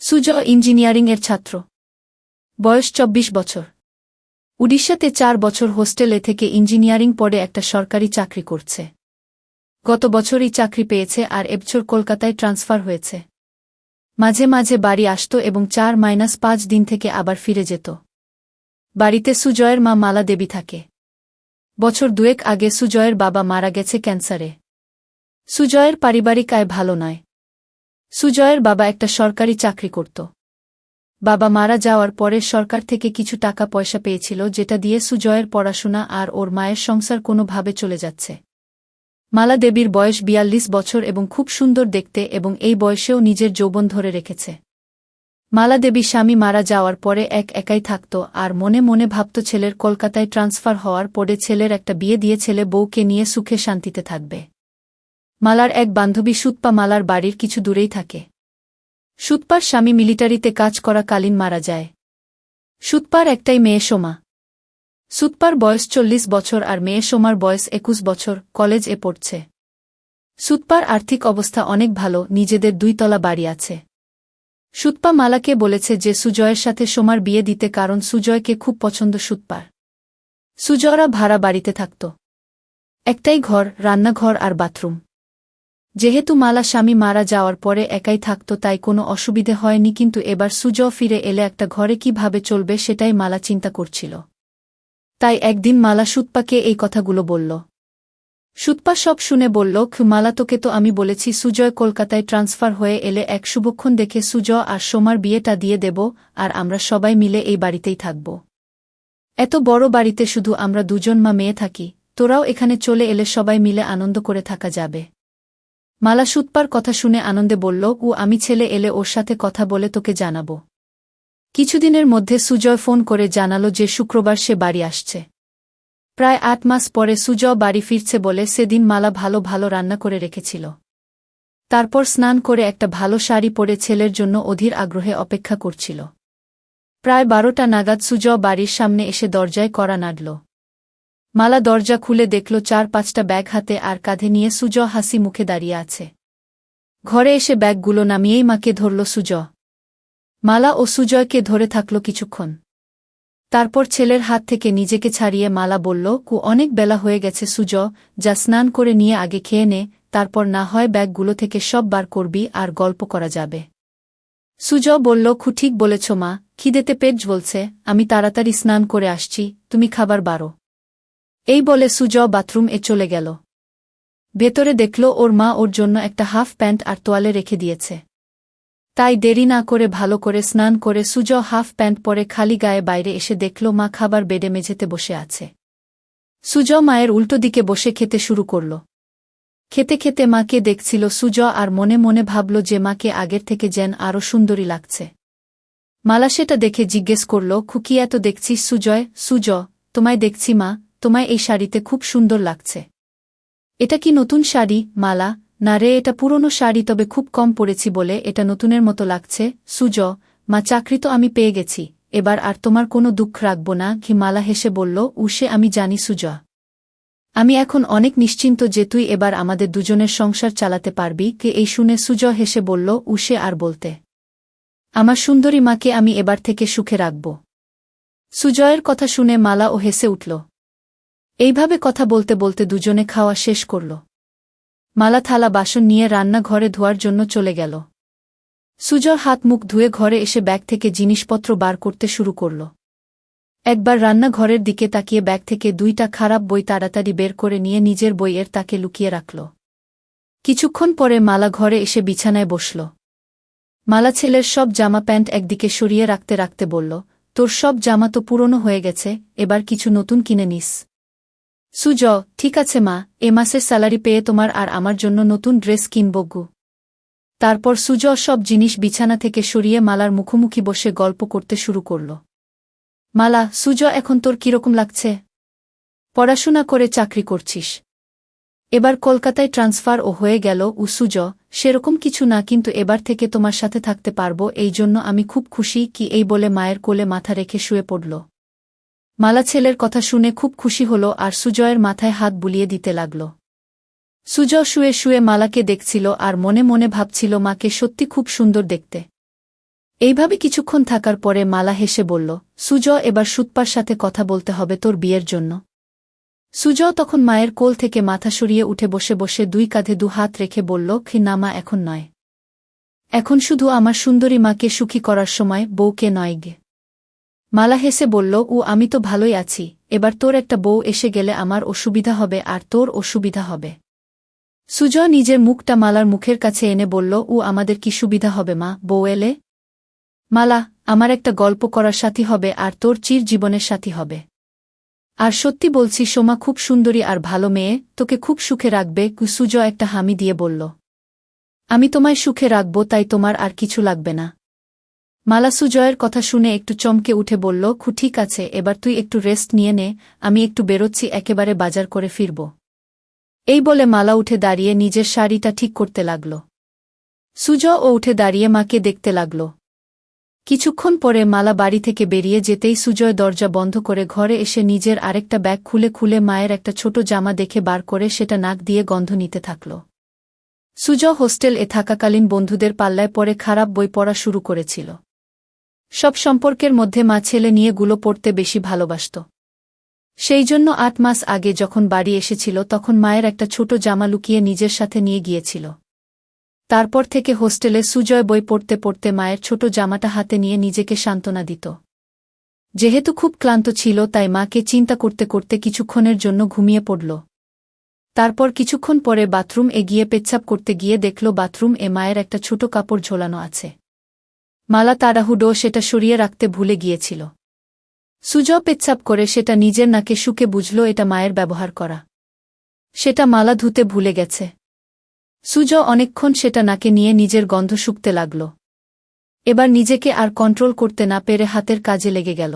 সুজয় ইঞ্জিনিয়ারিংয়ের ছাত্র। বয়স ২৪ বছর। উড়িষ্যাতে ৪ বছর হোস্টেলে থেকে ইঞ্জিনিয়ারিং পড়ে একটা সরকারি চাকরি করছে। গত বছরই চাকরি পেয়েছে আর এবছর কলকাতায় ট্রান্সফার হয়েছে। মাঝে মাঝে বাড়ি আসত এবং ৪-৫ দিন থেকে আবার ফিরে যেত। বাড়িতে সুজয়ের মা মালা দেবী থাকে। বছর দুয়েক আগে সুজয়ের বাবা মারা গেছে ক্যান্সারে। সুজয়ের পারিবারিক আয় ভালো নয়। সুজয়ের বাবা একটা সরকারি চাকরি করত। বাবা মারা যাওয়ার পরে সরকার থেকে কিছু টাকা পয়সা পেয়েছিল, যেটা দিয়ে সুজয়ের পড়াশোনা আর ওর মায়ের সংসার কোনোভাবে চলে যাচ্ছে। মালা দেবীর বয়স ৪২ বছর এবং খুব সুন্দর দেখতে এবং এই বয়সেও নিজের যৌবন ধরে রেখেছে। মালা দেবী স্বামী মারা যাওয়ার পরে একাই থাকত আর মনে মনে ভাবত ছেলের কলকাতায় ট্রান্সফার হওয়ার পরে ছেলের একটা বিয়ে দিয়ে ছেলে বউকে নিয়ে সুখে শান্তিতে থাকবে। মালার এক বান্ধবী সুতপা মালার বাড়ির কিছু দূরেই থাকে। সুতপার স্বামী মিলিটারিতে কাজ করাকালীন মারা যায়। সুতপার একটাই মেয়ে সোমা। সুতপার বয়স ৪০ বছর আর মেয়ে সোমার বয়স ২১ বছর, কলেজ-এ পড়ছে। সুতপার আর্থিক অবস্থা অনেক ভালো, নিজেদের ২ তলা বাড়ি আছে। সুতপা মালাকে বলেছে যে সুজয়ের সাথে সোমার বিয়ে দিতে, কারণ সুজয়কে খুব পছন্দ সুতপার। সুজয়রা ভাড়া বাড়িতে থাকত। একটাই ঘর, রান্নাঘর আর বাথরুম। যেহেতু মালা স্বামী মারা যাওয়ার পরে একাই থাকত তাই কোনো অসুবিধে হয়নি, কিন্তু এবার সুজয় ফিরে এলে একটা ঘরে কিভাবে চলবে সেটাই মালা চিন্তা করছিল। তাই একদিন মালা সুতপাকে এই কথাগুলো বলল। সুতপা সব শুনে বলল, মালা তোকে তো আমি বলেছি সুজয় কলকাতায় ট্রান্সফার হয়ে এলে এক শুভক্ষণ দেখে সুজয় আর সোমার বিয়েটা দিয়ে দেব আর আমরা সবাই মিলে এই বাড়িতেই থাকব। এত বড় বাড়িতে শুধু আমরা দুজন মা মেয়ে থাকি, তোরাও এখানে চলে এলে সবাই মিলে আনন্দ করে থাকা যাবে। মালা সুতপার কথা শুনে আনন্দে বলল, আমি ছেলে এলে ওর সাথে কথা বলে তোকে জানাব। কিছুদিনের মধ্যে সুজয় ফোন করে জানালো যে শুক্রবার সে বাড়ি আসছে। প্রায় ৮ মাস পরে সুজয় বাড়ি ফিরছে বলে সেদিন মালা ভালো ভালো রান্না করে রেখেছিল। তারপর স্নান করে একটা ভালো শাড়ি পরে ছেলের জন্য অধীর আগ্রহে অপেক্ষা করছিল। প্রায় ১২টা নাগাদ সুজয় বাড়ির সামনে এসে দরজায় কড়া নাড়ল। মালা দরজা খুলে দেখল ৪-৫টা ব্যাগ হাতে আর কাঁধে নিয়ে সুজয় হাসি মুখে দাঁড়িয়ে আছে। ঘরে এসে ব্যাগগুলো নামিয়েই মাকে ধরল সুজয়। মালা ও সুজয়কে ধরে থাকল কিছুক্ষণ। তারপর ছেলের হাত থেকে নিজেকে ছাড়িয়ে মালা বলল, অনেক বেলা হয়ে গেছে সুজয়, যা স্নান করে নিয়ে আগে খেয়ে নে, তারপর না হয় ব্যাগগুলো থেকে সব বার করবি আর গল্প করা যাবে। সুজয় বলল, ঠিক বলেছ মা, খিদেতে পেট জ্বলছে, আমি তাড়াতাড়ি স্নান করে আসছি, তুমি খাবার বারো। এই বলে সুজয় বাথরুম-এ চলে গেল। ভেতরে দেখল ওর মা ওর জন্য একটা হাফ প্যান্ট আর তোয়ালে রেখে দিয়েছে। তাই দেরি না করে ভালো করে স্নান করে সুজয় হাফ প্যান্ট পরে খালি গায়ে বাইরে এসে দেখল মা খাবার বেডে মেঝেতে বসে আছে। সুজয় মায়ের উল্টো দিকে বসে খেতে শুরু করল। খেতে খেতে মাকে দেখছিল সুজয় আর মনে মনে ভাবল যে মাকে আগের থেকে যেন আরও সুন্দরী লাগছে। মালা সেটা দেখে জিজ্ঞেস করল, কি এত দেখছিস সুজয়? সুজয়, তোমায় দেখছি মা, তোমায় এই শাড়িতে খুব সুন্দর লাগছে। এটা কি নতুন শাড়ি? মালা, না রে, এটা পুরনো শাড়ি, তবে খুব কম পরেছি বলে এটা নতুনের মতো লাগছে। সুজয়, মা, চাকরি তো আমি পেয়ে গেছি, এবার আর তোমার কোনো দুঃখ রাখব না। মালা হেসে বলল, সে আমি জানি সুজয়। আমি এখন অনেক নিশ্চিন্ত যে তুই এবার আমাদের দুজনের সংসার চালাতে পারবি। এই শুনে সুজয় হেসে বলল, সে আর বলতে। আমার সুন্দরী মাকে আমি এবার থেকে সুখে রাখব। সুজয়ের কথা শুনে মালা ও হেসে উঠল। এইভাবে কথা বলতে বলতে দুজনে খাওয়া শেষ করল। মালা থালা বাসন নিয়ে রান্নাঘরে ধোয়ার জন্য চলে গেল। সুজয় হাত মুখ ধুয়ে ঘরে এসে ব্যাগ থেকে জিনিসপত্র বার করতে শুরু করল। একবার রান্নাঘরের দিকে তাকিয়ে ব্যাগ থেকে 2টা খারাপ বই তাড়াতাড়ি বের করে নিয়ে নিজের বইয়ের তাকে লুকিয়ে রাখল। কিছুক্ষণ পরে মালা ঘরে এসে বিছানায় বসল। মালা ছেলের সব জামা প্যান্ট একদিকে সরিয়ে রাখতে রাখতে বলল, তোর সব জামা তো পুরনো হয়ে গেছে, এবার কিছু নতুন কিনে নিস। সুজয়, ঠিক আছে মা, এ মাসের স্যালারি পেয়ে তোমার আর আমার জন্য নতুন ড্রেস কিনব গু। তারপর সুজয় সব জিনিস বিছানা থেকে সরিয়ে মালার মুখোমুখি বসে গল্প করতে শুরু করল। মালা, সুজয়, এখন তোর কিরকম লাগছে? পড়াশোনা করে চাকরি করছিস, এবার কলকাতায় ট্রান্সফার ও হয়ে গেল। সুজয়, সেরকম কিছু না, কিন্তু এবার থেকে তোমার সাথে থাকতে পারব, এই জন্য আমি খুব খুশি। এই বলে মায়ের কোলে মাথা রেখে শুয়ে পড়ল। মালা ছেলের কথা শুনে খুব খুশি হল আর সুজয়ের মাথায় হাত বুলিয়ে দিতে লাগল। সুজয় শুয়ে শুয়ে মালাকে দেখছিল আর মনে মনে ভাবছিল মাকে সত্যি খুব সুন্দর দেখতে। এইভাবে কিছুক্ষণ থাকার পরে মালা হেসে বলল, সুজয়, এবার সুতপার সাথে কথা বলতে হবে তোর বিয়ের জন্য। সুজয় তখন মায়ের কোল থেকে মাথা সরিয়ে উঠে বসে বসে দুই কাঁধে দু হাত রেখে বলল, না মা, এখন নয়। এখন শুধু আমার সুন্দরী মাকে সুখী করার সময়, বউকে নয় গে। মালা হেসে বলল, আমি তো ভালোই আছি, এবার তোর একটা বউ এসে গেলে আমার অসুবিধা হবে আর তোর অসুবিধা হবে। সুজয় নিজের মুখটা মালার মুখের কাছে এনে বলল, আমাদের কি সুবিধা হবে মা, বউ এলে? মালা, আমার একটা গল্প করার সাথী হবে আর তোর চির জীবনের সাথী হবে। আর সত্যি বলছি, সোমা খুব সুন্দরী আর ভালো মেয়ে, তোকে খুব সুখে রাখবে। সুজয় একটা হামি দিয়ে বলল, আমি তোমায় সুখে রাখব, তাই তোমার আর কিছু লাগবে না। মালা সুজয়ের কথা শুনে একটু চমকে উঠে বলল, ঠিক আছে, এবার তুই একটু রেস্ট নিয়ে নে, আমি একটু বেরোচ্ছি, একেবারে বাজার করে ফিরব। এই বলে মালা উঠে দাঁড়িয়ে নিজের শাড়িটা ঠিক করতে লাগল। সুজয়ও উঠে দাঁড়িয়ে মাকে দেখতে লাগল। কিছুক্ষণ পরে মালা বাড়ি থেকে বেরিয়ে যেতেই সুজয় দরজা বন্ধ করে ঘরে এসে নিজের আরেকটা ব্যাগ খুলে খুলে মায়ের একটা ছোট জামা দেখে বার করে সেটা নাক দিয়ে গন্ধ নিতে থাকল। সুজয় হোস্টেল এ থাকাকালীন বন্ধুদের পাল্লায় পড়ে খারাপ বই পড়া শুরু করেছিল। সব সম্পর্কের মধ্যে মা ছেলে নিয়ে গুলো পড়তে বেশি ভালোবাসত। সেই জন্য ৮ মাস আগে যখন বাড়ি এসেছিল তখন মায়ের একটা ছোট জামা লুকিয়ে নিজের সাথে নিয়ে গিয়েছিল। তারপর থেকে হোস্টেলে সুজয় বই পড়তে পড়তে মায়ের ছোট জামাটা হাতে নিয়ে নিজেকে সান্ত্বনা দিত। যেহেতু খুব ক্লান্ত ছিল তাই মাকে চিন্তা করতে করতে কিছুক্ষণের জন্য ঘুমিয়ে পড়ল। তারপর কিছুক্ষণ পরে বাথরুম এ গিয়ে পেচ্ছাপ করতে গিয়ে দেখল বাথরুম এ মায়ের একটা ছোট কাপড় ঝোলানো আছে। মালা তাড়াহুড়ো সেটা সরিয়ে রাখতে ভুলে গিয়েছিল। সুজয় পেচ্ছাপ করে সেটা নিজের নাকে শুকে বুঝল এটা মায়ের ব্যবহার করা। সেটা মালা ধুতে ভুলে গেছে। সুজয় অনেকক্ষণ সেটা নাকে নিয়ে নিজের গন্ধ শুকতে লাগল। এবার নিজেকে আর কন্ট্রোল করতে না পেরে হাতের কাজে লেগে গেল।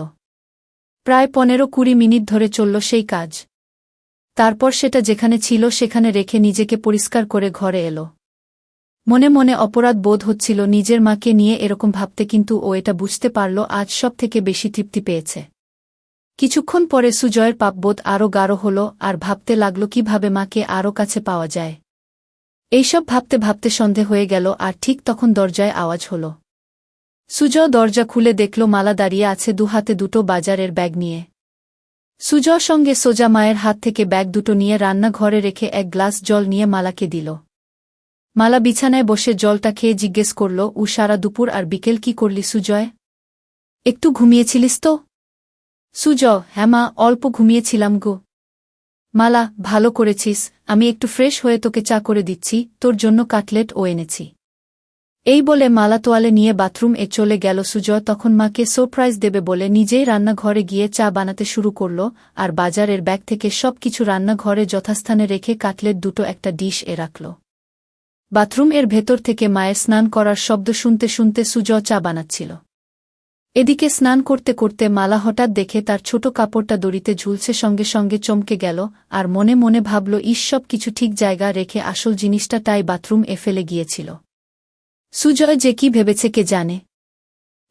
প্রায় ১৫-২০ মিনিট ধরে চলল সেই কাজ। তারপর সেটা যেখানে ছিল সেখানে রেখে নিজেকে পরিষ্কার করে ঘরে এল। মনে মনে অপরাধ বোধ হচ্ছিল নিজের মাকে নিয়ে এরকম ভাবতে, কিন্তু ও এটা বুঝতে পারল আজ সব থেকে বেশি তৃপ্তি পেয়েছে। কিছুক্ষণ পরে সুজয়ের পাপবোধ আরও গাঢ় হল আর ভাবতে লাগল কিভাবে মাকে আরও কাছে পাওয়া যায়। এইসব ভাবতে ভাবতে সন্ধে হয়ে গেল আর ঠিক তখন দরজায় আওয়াজ হল। সুজয় দরজা খুলে দেখল মালা দাঁড়িয়ে আছে দু হাতে দুটো বাজারের ব্যাগ নিয়ে। সুজয় সঙ্গে সোজা মায়ের হাত থেকে ব্যাগ দুটো নিয়ে রান্নাঘরে রেখে এক গ্লাস জল নিয়ে মালাকে দিল। মালা বিছানায় বসে জলটা খেয়ে জিজ্ঞেস করল, সারা দুপুর আর বিকেল কি করলি সুজয়? একটু ঘুমিয়েছিলিস তো? সুজয়, হ্যাঁ মা, অল্প ঘুমিয়েছিলাম গো। মালা, ভালো করেছিস, আমি একটু ফ্রেশ হয়ে তোকে চা করে দিচ্ছি, তোর জন্য কাটলেট ও এনেছি। এই বলে মালা তোয়ালে নিয়ে বাথরুম এ চলে গেল। সুজয় তখন মাকে সারপ্রাইজ দেবে বলে নিজেই রান্নাঘরে গিয়ে চা বানাতে শুরু করল আর বাজারের ব্যাগ থেকে সব কিছু রান্নাঘরে যথাস্থানে রেখে কাটলেট দুটো একটা ডিশ এ রাখল। বাথরুম এর ভেতর থেকে মায়ের স্নান করার শব্দ শুনতে শুনতে সুজয় চা বানাচ্ছিল। এদিকে স্নান করতে করতে মালা হঠাৎ দেখে তার ছোট কাপড়টা দড়িতে ঝুলছে, সঙ্গে সঙ্গে চমকে গেল আর মনে মনে ভাবল, সব কিছু ঠিক জায়গা রেখে আসল জিনিসটা তাই বাথরুম এ ফেলে গিয়েছিল। সুজয় যে কি ভেবেছে কে জানে।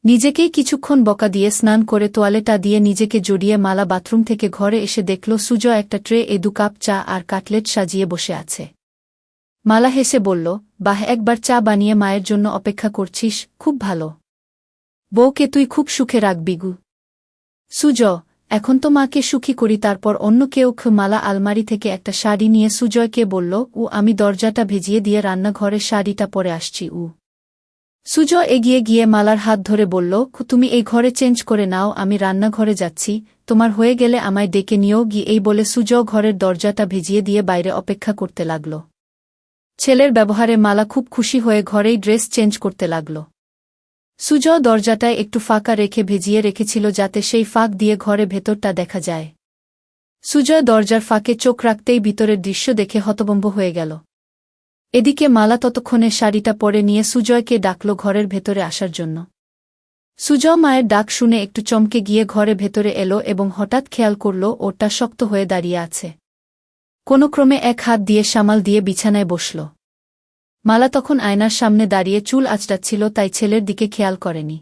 নিজেকেই কিছুক্ষণ বকা দিয়ে স্নান করে তোয়ালেটা দিয়ে নিজেকে জড়িয়ে মালা বাথরুম থেকে ঘরে এসে দেখল সুজয় একটা ট্রে এ 2 কাপ চা আর কাটলেট সাজিয়ে বসে আছে। মালা হেসে বলল, বাহ, একবার চা বানিয়ে মায়ের জন্য অপেক্ষা করছিস, খুব ভালো। বউকে তুই খুব সুখে রাখবি গু। সুজয়, এখন তো মাকে সুখী করি, তারপর অন্য কেউ। মালা আলমারি থেকে একটা শাড়ি নিয়ে সুজয়কে বলল, আমি দরজাটা ভেজিয়ে দিয়ে রান্নাঘরে শাড়িটা পরে আসছি। সুজয় এগিয়ে গিয়ে মালার হাত ধরে বলল, তুমি এই ঘরে চেঞ্জ করে নাও, আমি রান্নাঘরে যাচ্ছি, তোমার হয়ে গেলে আমায় ডেকে নিও গি। এই বলে সুজয় ঘরের দরজাটা ভেজিয়ে দিয়ে বাইরে অপেক্ষা করতে লাগল। ছেলের ব্যবহারে মালা খুব খুশি হয়ে ঘরেই ড্রেস চেঞ্জ করতে লাগল। সুজয় দরজাটায় একটু ফাঁকা রেখে ভেজিয়ে রেখেছিল যাতে সেই ফাঁক দিয়ে ঘরে ভেতরটা দেখা যায়। সুজয় দরজার ফাঁকে চোখ রাখতেই ভিতরের দৃশ্য দেখে হতভম্ব হয়ে গেল। এদিকে মালা ততক্ষণে শাড়িটা পরে নিয়ে সুজয়কে ডাকল ঘরের ভেতরে আসার জন্য। সুজয় মায়ের ডাক শুনে একটু চমকে গিয়ে ঘরে ভেতরে এলো এবং হঠাৎ খেয়াল করল ওটা শক্ত হয়ে দাঁড়িয়ে আছে। কোনো ক্রমে এক হাত দিয়ে সামাল দিয়ে বিছানায় বসল। মালা তখন আয়নার সামনে দাঁড়িয়ে চুল আঁচড়াচ্ছিল, তাই ছেলের দিকে খেয়াল করেনি।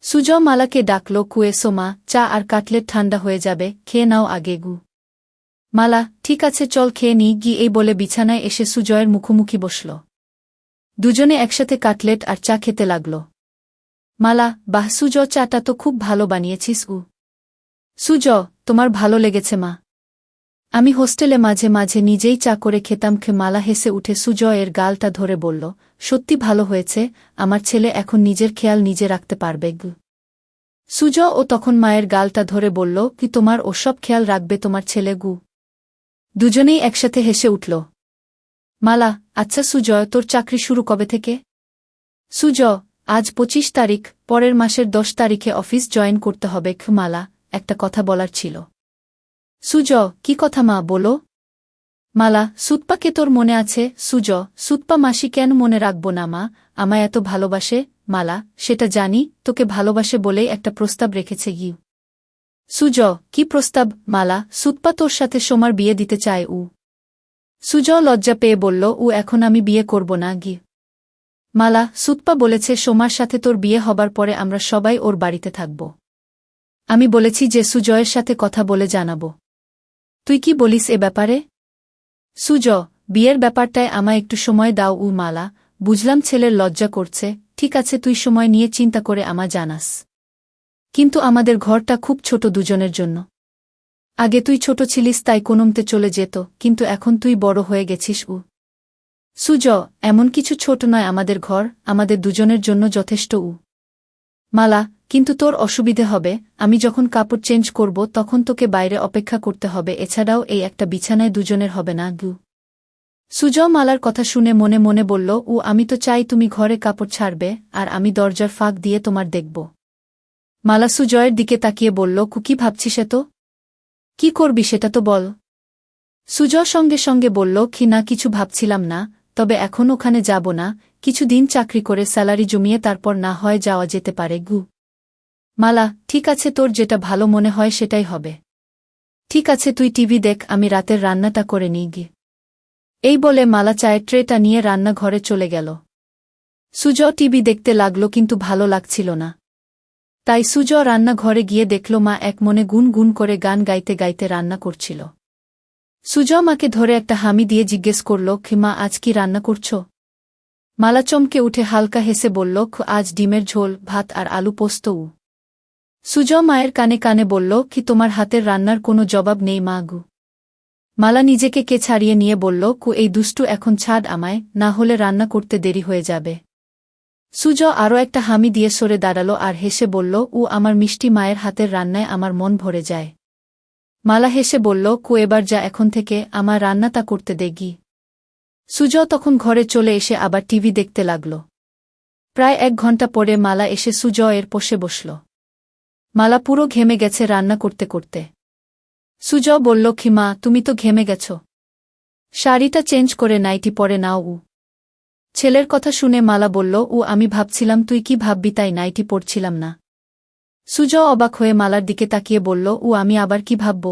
সুজয় মালাকে ডাকল, এসো মা, চা আর কাটলেট ঠান্ডা হয়ে যাবে, খেয়ে নাও আগে গু। মালা, ঠিক আছে, চল খেয়ে নি গি। এই বলে বিছানায় এসে সুজয়ের মুখোমুখি বসল। দুজনে একসাথে কাটলেট আর চা খেতে লাগল। মালা, বাহ সুজ, চাটা তো খুব ভালো বানিয়েছিস। সুজ, তোমার ভালো লেগেছে মা? আমি হোস্টেলে মাঝে মাঝে নিজেই চা করে খেতাম। মালা হেসে উঠে সুজয়ের গালটা ধরে বলল, সত্যি ভালো হয়েছে, আমার ছেলে এখন নিজের খেয়াল নিজে রাখতে পারবে। সুজ ও তখন মায়ের গালটা ধরে বলল, কি তোমার ওসব খেয়াল রাখবে তোমার ছেলে? দুজনেই একসাথে হেসে উঠল। মালা, আচ্ছা সুজয়, তোর চাকরি শুরু কবে থেকে? সুজ, আজ 25 তারিখ, পরের মাসের 10 তারিখে অফিস জয়েন করতে হবে। মালা, একটা কথা বলার ছিল। সুজ, কি কথা মা, বলো। মালা, সুতপাকে তোর মনে আছে? সুজ, সুতপা মাসি কেন মনে রাখব না মা, আমায় এত ভালোবাসে। মালা, সেটা জানি, তোকে ভালোবাসে বলেই একটা প্রস্তাব রেখেছে। সুজ, কি প্রস্তাব? মালা, সুতপা তোর সাথে সোমার বিয়ে দিতে চায়। সুজ লজ্জা পেয়ে বলল, এখন আমি বিয়ে করব না। মালা, সুতপা বলেছে সোমার সাথে তোর বিয়ে হবার পরে আমরা সবাই ওর বাড়িতে থাকব। আমি বলেছি যে সুজয়ের সাথে কথা বলে জানাব। তুই কি বলিস এ ব্যাপারে? সুজ, বিয়ের ব্যাপারটায় আমায় একটু সময় দাও। মালা, বুঝলাম ছেলের লজ্জা করছে, ঠিক আছে, তুই সময় নিয়ে চিন্তা করে আমায় জানাস। কিন্তু আমাদের ঘরটা খুব ছোট দুজনের জন্য। আগে তুই ছোট ছিলিস তাই কোনোমতে চলে যেত, কিন্তু এখন তুই বড় হয়ে গেছিস। সুজ, এমন কিছু ছোট নয় আমাদের ঘর, আমাদের দুজনের জন্য যথেষ্ট। মালা, কিন্তু তোর অসুবিধে হবে, আমি যখন কাপড় চেঞ্জ করব তখন তোকে বাইরে অপেক্ষা করতে হবে, এছাড়াও এই একটা বিছানায় দুজনের হবে না। সুজ মালার কথা শুনে মনে মনে বলল, আমি তো চাই তুমি ঘরে কাপড় ছাড়বে, আর আমি দরজার ফাঁক দিয়ে তোমার দেখব। মালা সুজয়ের দিকে তাকিয়ে বলল, কি ভাবছিস এত? কি করবি সেটা তো বল। সুজ সঙ্গে সঙ্গে বলল, না কিছু ভাবছিলাম না, তবে এখন ওখানে যাব না, কিছুদিন চাকরি করে স্যালারি জমিয়ে তারপর না হয় যাওয়া যেতে পারে। মালা, ঠিক আছে, তোর যেটা ভালো মনে হয় সেটাই হবে। ঠিক আছে, তুই টিভি দেখ, আমি রাতের রান্নাটা করে নিই। এই বলে মালা চায়ের ট্রেটা নিয়ে রান্নাঘরে চলে গেল। সুজ টিভি দেখতে লাগল, কিন্তু ভালো লাগছিল না। তাই সুজ রান্নাঘরে গিয়ে দেখল মা এক মনে গুন গুন করে গান গাইতে গাইতে রান্না করছিল। সুজ মাকে ধরে একটা হামি দিয়ে জিজ্ঞেস করল, মা আজ কি রান্না করছ? মালা চমকে উঠে হালকা হেসে বলল, আজ ডিমের ঝোল, ভাত আর আলু পোস্ত। সুজ মায়ের কানে কানে বলল, তোমার হাতের রান্নার কোনো জবাব নেই মা। মালা নিজেকে কে ছাড়িয়ে নিয়ে বলল, এই দুষ্টু এখন ছাড় আমায়, না হলে রান্না করতে দেরি হয়ে যাবে। সুজ আরও একটা হামি দিয়ে সরে দাঁড়াল আর হেসে বলল, আমার মিষ্টি মায়ের হাতের রান্নায় আমার মন ভরে যায়। মালা হেসে বলল, এবার যা এখন থেকে, আমার রান্নাটা করতে দেগি। সুজ তখন ঘরে চলে এসে আবার টিভি দেখতে লাগল। প্রায় 1 ঘণ্টা পরে মালা এসে সুজ এর পাশে বসল। মালা পুরো ঘেমে গেছে রান্না করতে করতে। সুজ বলল, মা তুমি তো ঘেমে গেছ, শাড়িটা চেঞ্জ করে নাইটি পরে নাও। ছেলের কথা শুনে মালা বলল, আমি ভাবছিলাম তুই কি ভাববি তাই নাইটি পরছিলাম না। সুজ অবাক হয়ে মালার দিকে তাকিয়ে বলল, আমি আবার কি ভাবব?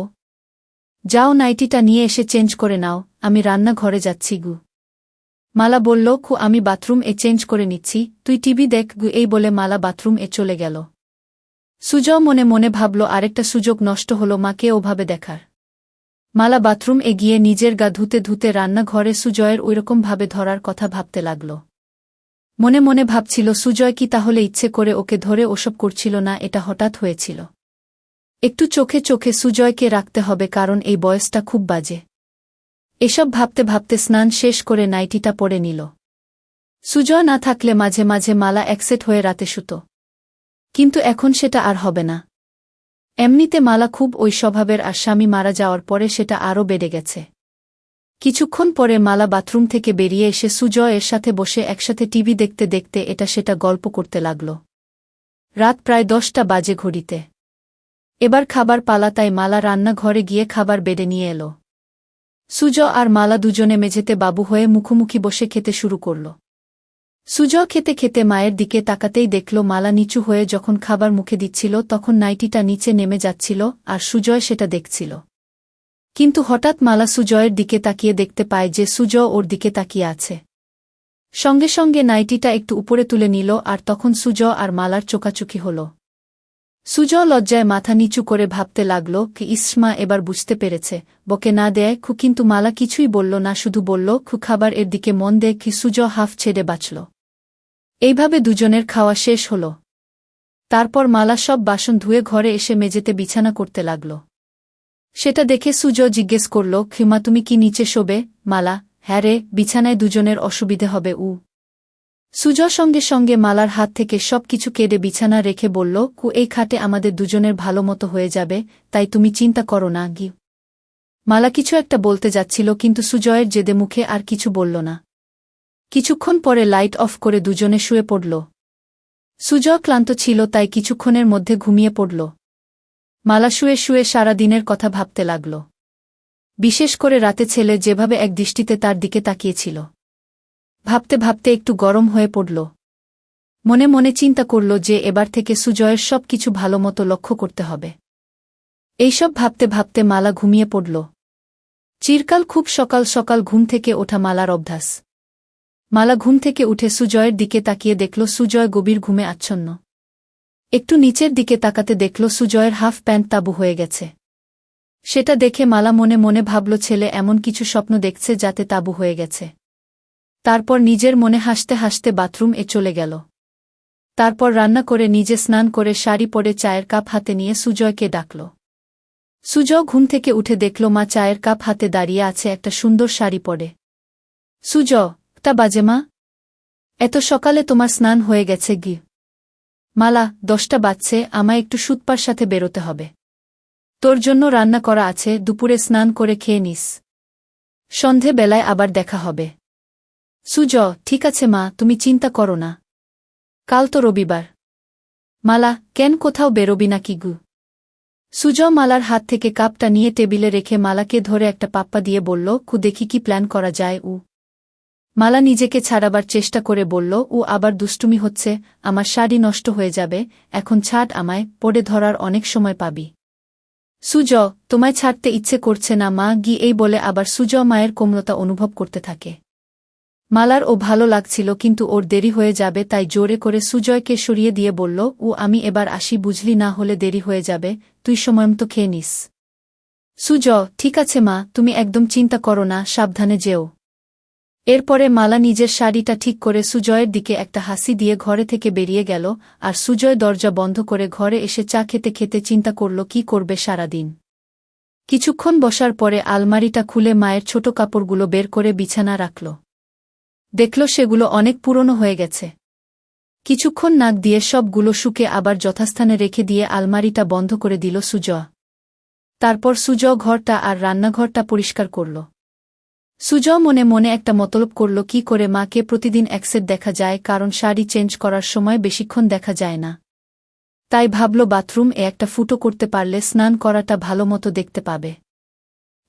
যাও নাইটিটা নিয়ে এসে চেঞ্জ করে নাও, আমি রান্নাঘরে যাচ্ছি। মালা বলল, আমি বাথরুম এ চেঞ্জ করে নিচ্ছি, তুই টিভি দেখ। এই বলে মালা বাথরুম এ চলে গেল। সুজ মনে মনে ভাবল, আরেকটা সুযোগ নষ্ট হল মাকে ওভাবে দেখার। মালা বাথরুম এ গিয়ে নিজের গা ধুতে ধুতে রান্নাঘরে সুজয়ের ওইরকমভাবে ধরার কথা ভাবতে লাগল। মনে মনে ভাবছিল, সুজয় কি তাহলে ইচ্ছে করে ওকে ধরে ওসব করছিল না, এটা হঠাৎ হয়েছিল। একটু চোখে চোখে সুজয়কে রাখতে হবে, কারণ এই বয়সটা খুব বাজে। এসব ভাবতে ভাবতে স্নান শেষ করে নাইটিটা পরে নিল। সুজয় না থাকলে মাঝে মাঝে মালা একসেট হয়ে রাতে শুত, কিন্তু এখন সেটা আর হবে না। এমনিতে মালা খুব ওই স্বভাবের, আর স্বামী মারা যাওয়ার পরে সেটা আরও বেড়ে গেছে। কিছুক্ষণ পরে মালা বাথরুম থেকে বেরিয়ে এসে সুজয় এর সাথে বসে একসাথে টিভি দেখতে দেখতে এটা সেটা গল্প করতে লাগল। রাত প্রায় 10টা বাজে ঘড়িতে। এবার খাবার পালা, তাই মালা রান্নাঘরে গিয়ে খাবার বেড়ে নিয়ে এলো। সুজ আর মালা দুজনে মেঝেতে বাবু হয়ে মুখোমুখি বসে খেতে শুরু করল। সুজ খেতে খেতে মায়ের দিকে তাকাতেই দেখল মালা নিচু হয়ে যখন খাবার মুখে দিচ্ছিল তখন নাইটিটা নিচে নেমে যাচ্ছিল, আর সুজয় সেটা দেখছিল। কিন্তু হঠাৎ মালা সুজয়ের দিকে তাকিয়ে দেখতে পায় যে সুজ ওর দিকে তাকিয়ে আছে। সঙ্গে সঙ্গে নাইটিটা একটু উপরে তুলে নিল, আর তখন সুজ আর মালার চোকাচুকি হল। সুজ লজ্জায় মাথা নিচু করে ভাবতে লাগল, ইসমা এবার বুঝতে পেরেছে, বকে না দেয়। কিন্তু মালা কিছুই বলল না, শুধু বলল, খাবার এর দিকে মন দে। সুজ হাফ ছেড়ে বাঁচল। এইভাবে দুজনের খাওয়া শেষ হল। তারপর মালা সব বাসন ধুয়ে ঘরে এসে মেঝেতে বিছানা করতে লাগল। সেটা দেখে সুজয় জিজ্ঞেস করল, ক্ষমা তুমি কি নিচে শোবে? মালা, হ্যাঁ রে, বিছানায় দুজনের অসুবিধে হবে। সুজয় সঙ্গে সঙ্গে মালার হাত থেকে সব কিছু কেড়ে বিছানা রেখে বলল, এই খাটে আমাদের দুজনের ভালো মতো হয়ে যাবে, তাই তুমি চিন্তা করো না গি। মালা কিছু একটা বলতে যাচ্ছিল, কিন্তু সুজয়ের জেদে মুখে আর কিছু বলল না। কিছুক্ষণ পরে লাইট অফ করে দুজনে শুয়ে পড়ল। সুজয় ক্লান্ত ছিল, তাই কিছুক্ষণের মধ্যে ঘুমিয়ে পড়ল। মালা শুয়ে শুয়ে সারা দিনের কথা ভাবতে লাগল। বিশেষ করে রাতে ছেলে যেভাবে এক দৃষ্টিতে তার দিকে তাকিয়েছিল। ভাবতে ভাবতে একটু গরম হয়ে পড়ল। মনে মনে চিন্তা করল যে এবার থেকে সুজয়ের সব কিছু ভালোমতো লক্ষ্য করতে হবে। এইসব ভাবতে ভাবতে মালা ঘুমিয়ে পড়ল। চিরকাল খুব সকাল সকাল ঘুম থেকে ওঠা মালার অভ্যাস। মালা ঘুম থেকে উঠে সুজয়ের দিকে তাকিয়ে দেখল সুজয় গভীর ঘুমে আচ্ছন্ন। একটু নিচের দিকে তাকাতে দেখল সুজয়ের হাফ প্যান্ট তাবু হয়ে গেছে। সেটা দেখে মালা মনে মনে ভাবল ছেলে এমন কিছু স্বপ্ন দেখছে যাতে তাবু হয়ে গেছে। তারপর নিজের মনে হাসতে হাসতে বাথরুম এ চলে গেল। তারপর রান্না করে নিজে স্নান করে শাড়ি পরে চায়ের কাপ হাতে নিয়ে সুজয়কে ডাকল। সুজয় ঘুম থেকে উঠে দেখল মা চায়ের কাপ হাতে দাঁড়িয়ে আছে একটা সুন্দর শাড়ি পরে। সুজয়, তা বাজে মা? এত সকালে তোমার স্নান হয়ে গেছে গি? মালা, 10টা বাজছে, আমায় একটু সুতপার সাথে বেরোতে হবে। তোর জন্য রান্না করা আছে, দুপুরে স্নান করে খেয়ে নিস। সন্ধে বেলায় আবার দেখা হবে। সুজয়, ঠিক আছে মা, তুমি চিন্তা করো না। কাল তো রবিবার। মালা, কেন কোথাও বেরোবি না কি গু? সুজয় মালার হাত থেকে কাপটা নিয়ে টেবিলে রেখে মালাকে ধরে একটা পাপ্পা দিয়ে বলল, দেখি কি প্ল্যান করা যায়। মালা নিজেকে ছাড়াবার চেষ্টা করে বলল, আবার দুষ্টুমি হচ্ছে, আমার শাড়ি নষ্ট হয়ে যাবে, এখন ছাড় আমায়, পড়ে ধরার অনেক সময় পাবি। সুজয়, তোমায় ছাড়তে ইচ্ছে করছে না মা গি, এই বলে আবার সুজয় মায়ের কোমলতা অনুভব করতে থাকে। মালার ভালো লাগছিল, কিন্তু ওর দেরি হয়ে যাবে, তাই জোরে করে সুজয়কে সরিয়ে দিয়ে বলল, আমি এবার আসি, বুঝলি, না হলে দেরি হয়ে যাবে, তুই সময়মতো খেয়ে নিস। সুজয়, ঠিক আছে মা, তুমি একদম চিন্তা করো না, সাবধানে যেও। এরপরে মালা নিজের শাড়িটা ঠিক করে সুজয়ের দিকে একটা হাসি দিয়ে ঘরে থেকে বেরিয়ে গেল, আর সুজয় দরজা বন্ধ করে ঘরে এসে চা খেতে খেতে চিন্তা করল কি করবে সারাদিন। কিছুক্ষণ বসার পরে আলমারিটা খুলে মায়ের ছোট কাপড়গুলো বের করে বিছানা রাখল। দেখল সেগুলো অনেক পুরনো হয়ে গেছে। কিছুক্ষণ নাক দিয়ে সবগুলো শুকে আবার যথাস্থানে রেখে দিয়ে আলমারিটা বন্ধ করে দিল সুজয়। তারপর সুজয় ঘরটা আর রান্নাঘরটা পরিষ্কার করল। সুজয় মনে মনে একটা মতলব করল কি করে মাকে প্রতিদিন একসেট দেখা যায়, কারণ শাড়ি চেঞ্জ করার সময় বেশিক্ষণ দেখা যায় না। তাই ভাবল বাথরুম এ একটা ফুটো করতে পারলে স্নান করাটা ভালো মতো দেখতে পাবে।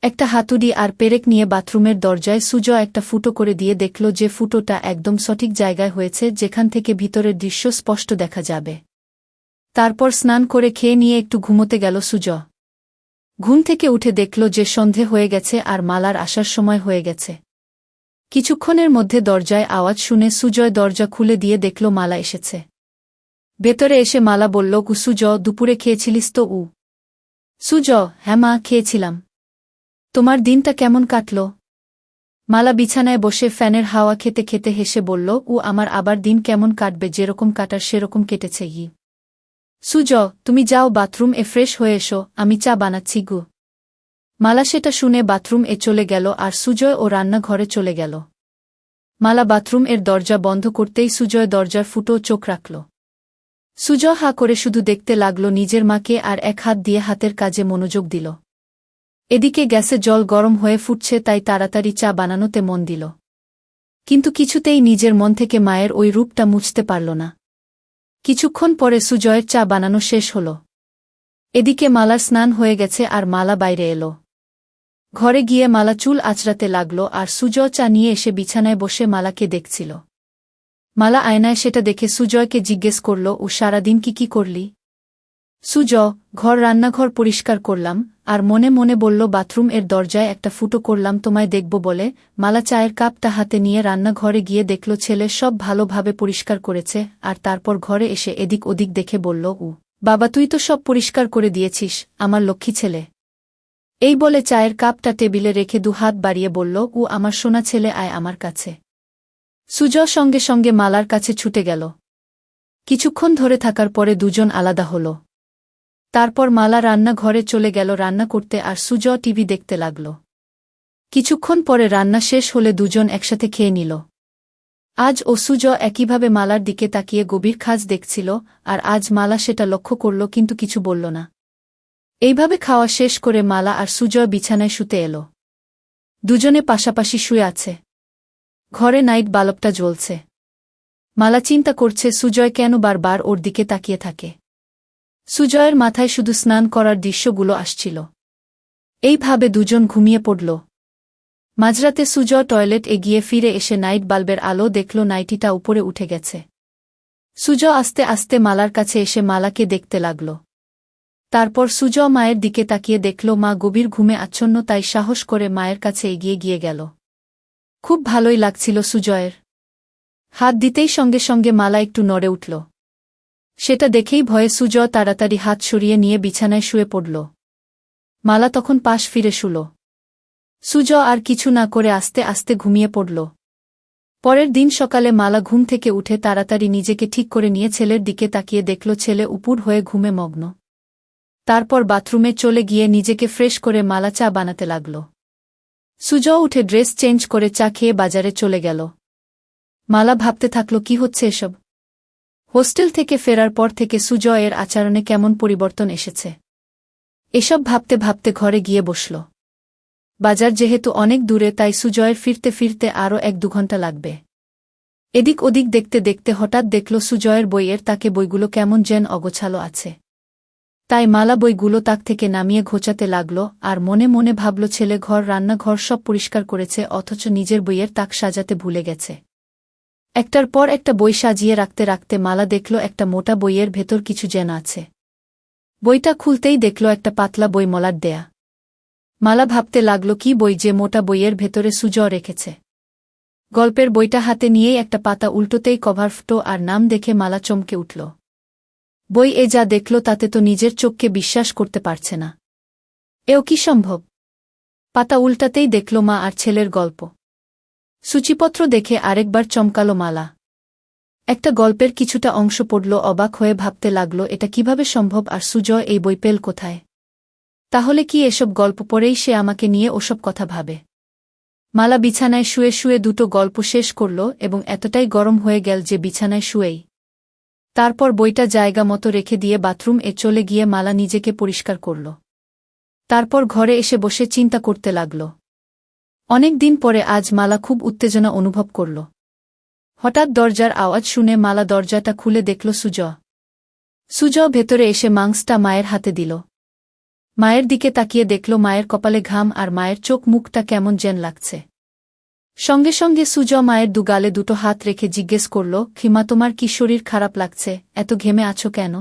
একটা হাতুড়ি আর পেরেক নিয়ে বাথরুমের দরজায় সুজয় একটা ফুটো করে দিয়ে দেখল যে ফুটোটা একদম সঠিক জায়গায় হয়েছে, যেখান থেকে ভিতরের দৃশ্য স্পষ্ট দেখা যাবে। তারপর স্নান করে খেয়ে নিয়ে একটু ঘুমোতে গেল সুজয়। ঘুম থেকে উঠে দেখল যে সন্ধে হয়ে গেছে আর মালার আসার সময় হয়ে গেছে। কিছুক্ষণের মধ্যে দরজায় আওয়াজ শুনে সুজয় দরজা খুলে দিয়ে দেখল মালা এসেছে। ভেতরে এসে মালা বলল, সুজয়, দুপুরে খেয়েছিলিস তো? সুজয়, হ্যাঁ মা, খেয়েছিলাম। তোমার দিনটা কেমন কাটল? মালা বিছানায় বসে ফ্যানের হাওয়া খেতে খেতে হেসে বলল, আমার আবার দিন কেমন কাটবে, যেরকম কাটার সেরকম কেটেছে গি। সুজয়, তুমি যাও বাথরুম এ ফ্রেশ হয়ে এসো, আমি চা বানাচ্ছি গু। মালা সেটা শুনে বাথরুম এ চলে গেল আর সুজয় ও রান্নাঘরে চলে গেল। মালা বাথরুম এর দরজা বন্ধ করতেই সুজয় দরজার ফুটো চোখ রাখল। সুজয় হা করে শুধু দেখতে লাগল নিজের মাকে আর এক হাত দিয়ে হাতের কাজে মনোযোগ দিল। এদিকে গ্যাসে জল গরম হয়ে ফুটছে, তাই তাড়াতাড়ি চা বানানোতে মন দিল। কিন্তু কিছুতেই নিজের মন থেকে মায়ের ওই রূপটা মুছতে পারল না। কিছুক্ষণ পরে সুজয়ের চা বানানো শেষ হল। এদিকে মালার স্নান হয়ে গেছে আর মালা বাইরে এলো। ঘরে গিয়ে মালা চুল আঁচড়াতে লাগল আর সুজয় চা নিয়ে এসে বিছানায় বসে মালাকে দেখছিল। মালা আয়নায় সেটা দেখে সুজয়কে জিজ্ঞেস করল, সারাদিন কি করলি? সুজয়, রান্নাঘর পরিষ্কার করলাম, আর মনে মনে বলল বাথরুম এর দরজায় একটা ফুটো করলাম তোমায় দেখব বলে। মালা চায়ের কাপটা হাতে নিয়ে রান্নাঘরে গিয়ে দেখল ছেলে সব ভালোভাবে পরিষ্কার করেছে, আর তারপর ঘরে এসে এদিক ওদিক দেখে বলল, বাবা, তুই তো সব পরিষ্কার করে দিয়েছিস, আমার লক্ষ্মী ছেলে। এই বলে চায়ের কাপটা টেবিলে রেখে 2 হাত বাড়িয়ে বলল, আমার সোনা ছেলে, আয় আমার কাছে। সুজয় সঙ্গে সঙ্গে মালার কাছে ছুটে গেল। কিছুক্ষণ ধরে থাকার পরে দুজন আলাদা হল। তারপর মালা রান্নাঘরে চলে গেল রান্না করতে আর সুজয় টিভি দেখতে লাগল। কিছুক্ষণ পরে রান্না শেষ হলে দুজন একসাথে খেয়ে নিল। আজ ও সুজয় একইভাবে মালার দিকে তাকিয়ে গভীর খাজ দেখছিল, আর আজ মালা সেটা লক্ষ্য করল কিন্তু কিছু বলল না। এইভাবে খাওয়া শেষ করে মালা আর সুজয় বিছানায় শুতে এল। দুজনে পাশাপাশি শুয়ে আছে। ঘরে নাইট বাল্বটা জ্বলছে। মালা চিন্তা করছে সুজয় কেন বারবার ওর দিকে তাকিয়ে থাকে। সুজয়ের মাথায় শুধু স্নান করার দৃশ্যগুলো আসছিল। এইভাবে দুজন ঘুমিয়ে পড়ল। মাঝরাতে সুজয় টয়লেট এগিয়ে ফিরে এসে নাইট বাল্বের আলো দেখল নাইটিটা উপরে উঠে গেছে। সুজয় আস্তে আস্তে মালার কাছে এসে মালাকে দেখতে লাগল। তারপর সুজয় মায়ের দিকে তাকিয়ে দেখল মা গভীর ঘুমে আচ্ছন্ন, তাই সাহস করে মায়ের কাছে এগিয়ে গিয়ে গেল। খুব ভালোই লাগছিল সুজয়ের। হাত দিতেই সঙ্গে সঙ্গে মালা একটু নড়ে উঠল। সেটা দেখেই ভয়ে সুজয় তাড়াতাড়ি হাত সরিয়ে নিয়ে বিছানায় শুয়ে পড়ল। মালা তখন পাশ ফিরে শুল। সুজয় আর কিছু না করে আস্তে আস্তে ঘুমিয়ে পড়ল। পরের দিন সকালে মালা ঘুম থেকে উঠে তাড়াতাড়ি নিজেকে ঠিক করে নিয়ে ছেলের দিকে তাকিয়ে দেখল ছেলে উপুর হয়ে ঘুমে মগ্ন। তারপর বাথরুমে চলে গিয়ে নিজেকে ফ্রেশ করে মালা চা বানাতে লাগল। সুজয় উঠে ড্রেস চেঞ্জ করে চা খেয়ে বাজারে চলে গেল। মালা ভাবতে থাকল কি হচ্ছে এসব। হোস্টেল থেকে ফেরার পর থেকে সুজয়ের আচরণে কেমন পরিবর্তন এসেছে। এসব ভাবতে ভাবতে ঘরে গিয়ে বসল। বাজার যেহেতু অনেক দূরে, তাই সুজয়ের ফিরতে ফিরতে আরও 1-2 ঘন্টা লাগবে। এদিক ওদিক দেখতে দেখতে হঠাৎ দেখল সুজয়ের বইয়ের তাকে বইগুলো কেমন যেন অগোছালো আছে। তাই মালা বইগুলো তাক থেকে নামিয়ে ঘোচাতে লাগল আর মনে মনে ভাবল ছেলে ঘর রান্নাঘর সব পরিষ্কার করেছে, অথচ নিজের বইয়ের তাক সাজাতে ভুলে গেছে। একটার পর একটা বই সাজিয়ে রাখতে রাখতে মালা দেখল একটা মোটা বইয়ের ভেতর কিছু যেন আছে। বইটা খুলতেই দেখল একটা পাতলা বই মলাট দেয়া। মালা ভাবতে লাগল কি বই যে মোটা বইয়ের ভেতরে সুজয় রেখেছে। গল্পের বইটা হাতে নিয়েই একটা পাতা উল্টোতেই কভার ফুটো আর নাম দেখে মালা চমকে উঠল। বই এ যা দেখল তাতে তো নিজের চোখকে বিশ্বাস করতে পারছে না। এও কি সম্ভব? পাতা উল্টাতেই দেখল মা আর ছেলের গল্প। সূচিপত্র দেখে আরেকবার চমকালো মালা। একটা গল্পের কিছুটা অংশ পড়ল, অবাক হয়ে ভাবতে লাগল এটা কিভাবে সম্ভব, আর সুজয় এই বই পেল কোথায়? তাহলে কি এসব গল্প পড়েই সে আমাকে নিয়ে ওসব কথা ভাবে? মালা বিছানায় শুয়ে শুয়ে 2টো গল্প শেষ করল এবং এতটাই গরম হয়ে গেল যে বিছানায় শুয়েই। তারপর বইটা জায়গা মতো রেখে দিয়ে বাথরুম এ চলে গিয়ে মালা নিজেকে পরিষ্কার করল। তারপর ঘরে এসে বসে চিন্তা করতে লাগল। অনেক দিন পরে আজ মালা খুব উত্তেজনা অনুভব করল। হঠাৎ দরজার আওয়াজ শুনে মালা দরজাটা খুলে দেখল সুজয় ভেতরে এসে মাংসটা মায়ের হাতে দিল। মায়ের দিকে তাকিয়ে দেখল মায়ের কপালে ঘাম আর মায়ের চোখ মুখটা কেমন যেন লাগছে। সঙ্গে সঙ্গে সুজয় মায়ের 2 গালে 2টো হাত রেখে জিজ্ঞেস করল, খিমা তোমার কি শরীর খারাপ লাগছে? এত ঘেমে আছো কেন?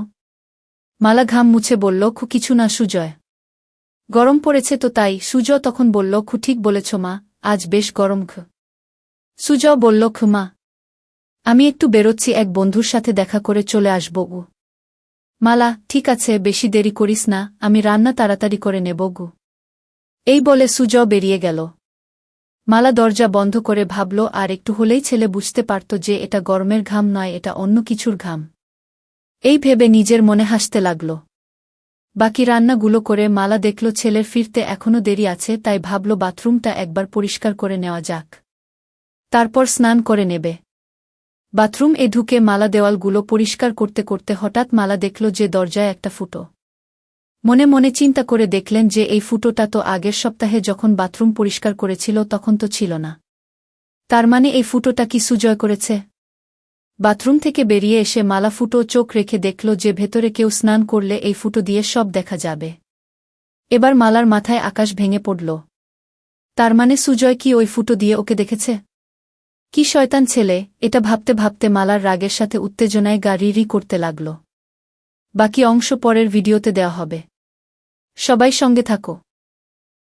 মালা ঘাম মুছে বলল, কিছু না সুজয়। গরম পড়েছে তো তাই। সুজয় তখন বলল, ঠিক বলেছ মা, আজ বেশ গরম। সুজয় বলল, মা, আমি একটু বেরোচ্ছি, এক বন্ধুর সাথে দেখা করে চলে আসব। মালা, ঠিক আছে, বেশি দেরি করিস না, আমি রান্না তাড়াতাড়ি করে নেব। এই বলে সুজয় বেরিয়ে গেল। মালা দরজা বন্ধ করে ভাবল আর একটু হলেই ছেলে বুঝতে পারত যে এটা গরমের ঘাম নয়, এটা অন্য কিছুর ঘাম। এই ভেবে নিজের মনে হাসতে লাগল। বাকি রান্নাগুলো করে মালা দেখল ছেলের ফিরতে এখনো দেরি আছে, তাই ভাবল বাথরুমটা একবার পরিষ্কার করে নেওয়া যাক। তারপর স্নান করে নেবে। বাথরুম এ ঢুকে মালা দেওয়ালগুলো পরিষ্কার করতে করতে হঠাৎ মালা দেখল যে দরজায় একটা ফুটো। মনে মনে চিন্তা করে দেখলেন যে এই ফুটোটা তো আগের সপ্তাহে যখন বাথরুম পরিষ্কার করেছিল তখন তো ছিল না। তার মানে এই ফুটোটা কি সুজয় করেছে? বাথরুম থেকে বেরিয়ে এসে মালা ফুটো চোখ রেখে দেখল যে ভেতরে কেউ স্নান করলে এই ফুটো দিয়ে সব দেখা যাবে। এবার মালার মাথায় আকাশ ভেঙে পড়ল। তার মানে সুজয় কি ওই ফুটো দিয়ে ওকে দেখেছে? কি শয়তান ছেলে! এটা ভাবতে ভাবতে মালার রাগের সাথে উত্তেজনায় গা রি রি করতে লাগল। বাকি অংশ পরের ভিডিওতে দেওয়া হবে। সবাই সঙ্গে থাকো।